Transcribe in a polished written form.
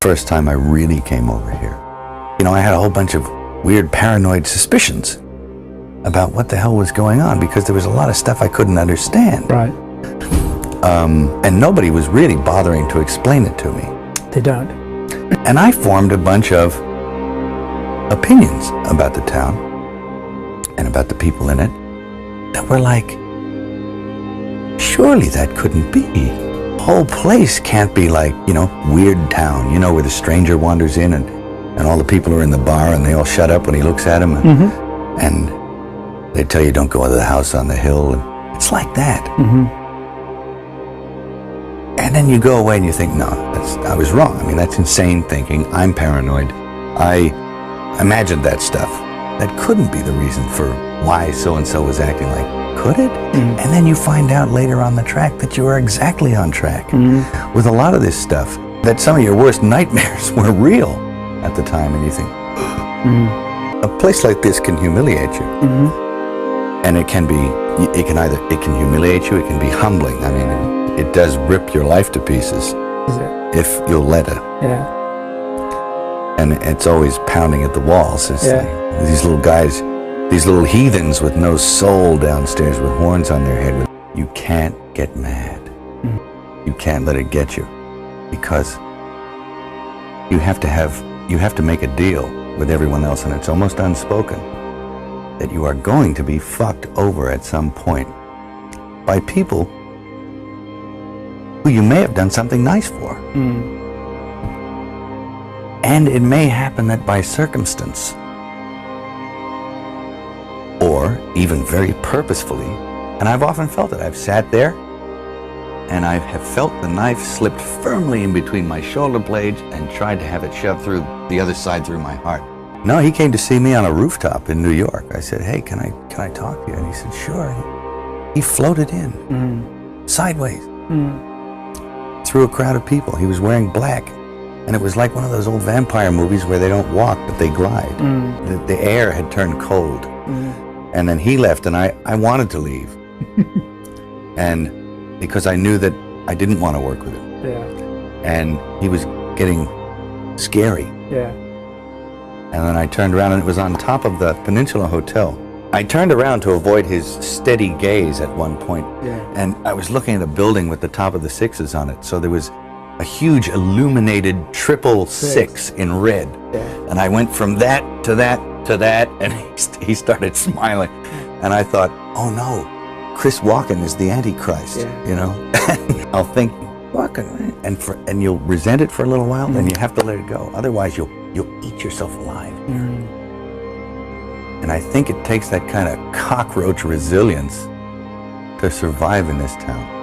First time I really came over here, I had a whole bunch of weird paranoid suspicions about what the hell was going on, because there was a lot of stuff I couldn't understand. Right. And nobody was really bothering to explain it to me. They don't. And I formed a bunch of opinions about the town and about the people in it that were like, surely that couldn't be. The whole place can't be like, weird town, where the stranger wanders in and all the people are in the bar and they all shut up when he looks at them. And they tell you don't go into the house on the hill. And it's like that. And then you go away and you think, no, I was wrong. I mean, that's insane thinking. I'm paranoid. I imagined that stuff. That couldn't be the reason for why so-and-so was acting like, could it? And then you find out later on the track that you are exactly on track with a lot of this stuff, that some of your worst nightmares were real at the time. And you think, a place like this can humiliate you. And it can humiliate you, it can be humbling. I mean, it does rip your life to pieces if you'll let it. Yeah. And it's always pounding at the walls. It's like these little guys, these little heathens with no soul downstairs with horns on their head. You can't get mad. You can't let it get you, because you have to make a deal with everyone else, and it's almost unspoken that you are going to be fucked over at some point by people who you may have done something nice for. And it may happen that by circumstance, or even very purposefully, and I've often felt it. I've sat there and I have felt the knife slipped firmly in between my shoulder blades and tried to have it shoved through the other side through my heart. No, he came to see me on a rooftop in New York. I said, hey, can I talk to you? And he said, sure. He floated in, sideways, through a crowd of people. He was wearing black. And it was like one of those old vampire movies where they don't walk, but they glide. The air had turned cold. And then he left, and I wanted to leave. And because I knew that I didn't want to work with him. And he was getting scary. And then I turned around, and it was on top of the Peninsula Hotel. I turned around to avoid his steady gaze at one point. And I was looking at a building with the top of the sixes on it. So there was a huge illuminated 666 in red. And I went from that to that to that, and he started smiling. And I thought, oh no, Chris Walken is the Antichrist, I'll think, Walken, and you'll resent it for a little while, then you have to let it go. Otherwise you'll eat yourself alive. And I think it takes that kind of cockroach resilience to survive in this town.